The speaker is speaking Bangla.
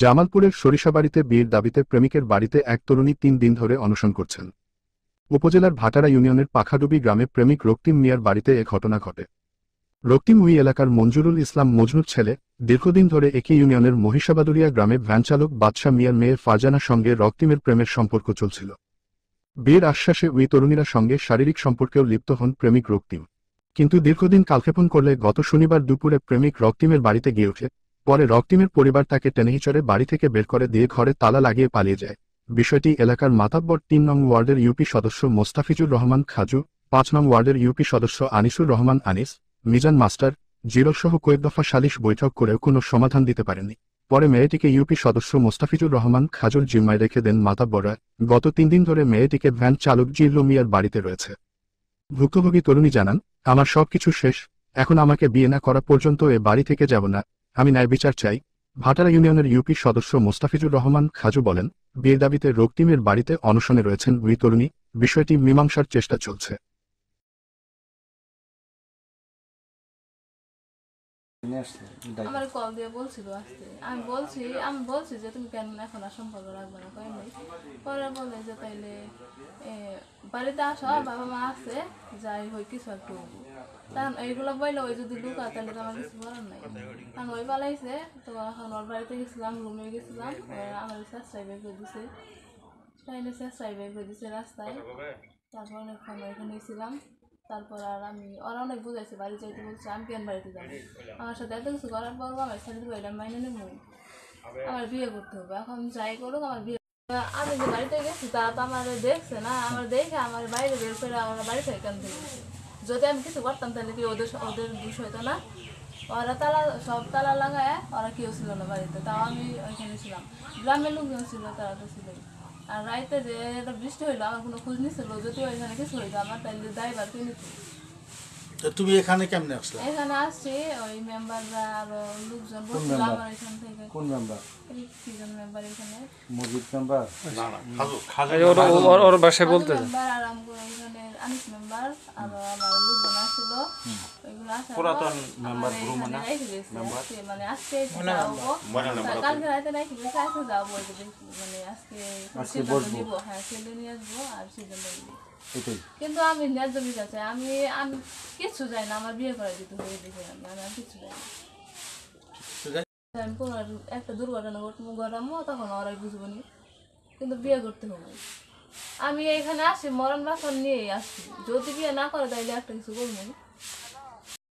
জামালপুরের সরিষাবাড়িতে বিয়ের দাবিতে প্রেমিকের বাড়িতে এক তরুণী ৩ দিন ধরে অনশন করছেন। উপজেলার ভাটারা ইউনিয়নের পাখাডুবি গ্রামে প্রেমিক রক্তিম মিয়ার বাড়িতে এ ঘটনা ঘটে। রক্তিম ওই এলাকার মঞ্জুরুল ইসলাম মজনুর ছেলে। দীর্ঘদিন ধরে একই ইউনিয়নের মহিষাবাদুরিয়া গ্রামে ভ্যানচালক বাদশা মিয়ার মেয়ে ফারজানার সঙ্গে রক্তিমের প্রেমের সম্পর্ক চলছিল। বিয়ের আশ্বাসে ওই তরুণীরা সঙ্গে শারীরিক সম্পর্কেও লিপ্ত হন প্রেমিক রক্তিম। কিন্তু দীর্ঘদিন কালক্ষেপণ করলে গত শনিবার দুপুরে প্রেমিক রক্তিমের বাড়িতে গিয়ে ওঠে। পরে রক্তিমের পরিবার তাকে টেনেহিচড়ে বাড়ি থেকে বের করে দিয়ে ঘরে তালা লাগিয়ে পালিয়ে যায়। বিষয়টি এলাকার মাতাব্বর ৩ নং ওয়ার্ডের ইউপি সদস্য মোস্তাফিজুর রহমান খাজু, ৫ নং ওয়ার্ডের ইউপি সদস্য আনিসুর রহমান আনিস, মিজান মাস্টার, জিরোসহ কয়েক দফা সালিশ বৈঠক করেও কোনো সমাধান দিতে পারেনি। পরে মেয়েটিকে ইউপি সদস্য মোস্তাফিজুর রহমান খাজুর জিম্মায় রেখে দেন মাতাব্বররা। গত ৩ দিন ধরে মেয়েটিকে ভ্যান চালক জিল্লু মিয়ার বাড়িতে রয়েছে। ভুক্তভোগী তরুণী জানান, আমার সবকিছু শেষ, এখন আমাকে বিয়ে না করা পর্যন্ত এ বাড়ি থেকে যাব না, আমি ন্যায় বিচার চাই। ভাটারা ইউনিয়নের ইউপি সদস্য মোস্তাফিজুর রহমান খাজু বলেন, বিয়ের দাবিতে রক্তিমের বাড়িতে অনশনে রয়েছেন ওই তরুণী। বিষয়টি মীমাংসার চেষ্টা চলছে। আমার কল দিয়ে বলছিল আসতে, আমি বলছি যে তুমি কেন এখন আর সম্পর্ক রাখবে না, কয় নাই। পরে বলে যে তাইলে বাড়িতে আসো, বাবা মা আছে, যাই হই কিছু একটু তখন এইগুলো বললে ওই যদি লুকা তাহলে তো আমার কিছু করার নাই। কারণ ওই পালাইছে, তো এখন ওর বাড়িতে গেছিলাম, রুমে গেছিলাম, আমার চেষ্টায় বের করে দিছে, ট্রেনে চেষ্টায় বের করে দিছে রাস্তায়। তারপর অনেকক্ষণ ওইখানে গেছিলাম। তারপর আর আমি ওরা অনেক বুঝাইছে, বাড়ি যাইতে বলছে, আমি কেন বাড়িতে যাবো, আমার সাথে এত কিছু করার পরও আমার ছেলে বইলাম মাইনে নেব, আমার বিয়ে করতে হবে, এখন যাই করুক আমার বিয়ে। আমি যে বাড়িতে গেছি তারা তো আমার দেখছে না, আমার দেখে আমার বাইরে বের করে আমার বাড়ি থেকে কেন দিয়েছে। যদি আমি কিছু করতাম তাহলে কি ওদের ওদের দোষ হইতো না? ওরা তালা সব তালা লাগায়, ওরা কেউ ছিল না বাড়িতে, তাও আমি ওইখানে ছিলাম, গ্রামের লোকজন ছিল, তারা তো ছিলই। আর রাইতে যে এটা বৃষ্টি হইলো আমার কোনো খোঁজ নিছিল, যদি ওইখানে কিছু হইতো আমার তাইলে ড্রাইভার কে নিত। তুমি এখানে কেমনে আসলে? এখানে আসছি ওই মেম্বাররা আরো লোকজন বলছিল আমার এখান থেকে। কোন মেম্বার? কিজন মেম্বার এখানে মসজিদ মেম্বার? না না, ওর বাসায় বলতে মেম্বার আর আমগো এখানে আনিস মেম্বার আর আমার লোকজন আসছিল, ওইগুলো আসার পুরাতন পর মেম্বার আমার গ্রুপ এখানে রেখে গেছে, মানে আজকে যাবো, মেম্বার কালকে রাতে রেখে গেছে, আজকে যাবো, মানে আজকে সিদ্ধান্ত নিবো, হ্যাঁ ছেলে নিয়ে আসবো আর সিদ্ধান্ত নিবো। কিন্তু আমি ন্যায্য বিচার চাই, আমি আমি কিচ্ছু চাই না, আমার বিয়ে করে দিতে হবে, দেখে আমি আর কিছু চাই না। আমি কোনো একটা দুর্ঘটনা ঘটামো তখন ওরাই বুঝবো নি, কিন্তু বিয়ে করতে হবে। আমি এখানে আসি মরণ বাসন নিয়েই আসছি, যদি বিয়ে না করে তাইলে একটা কিছু করবো।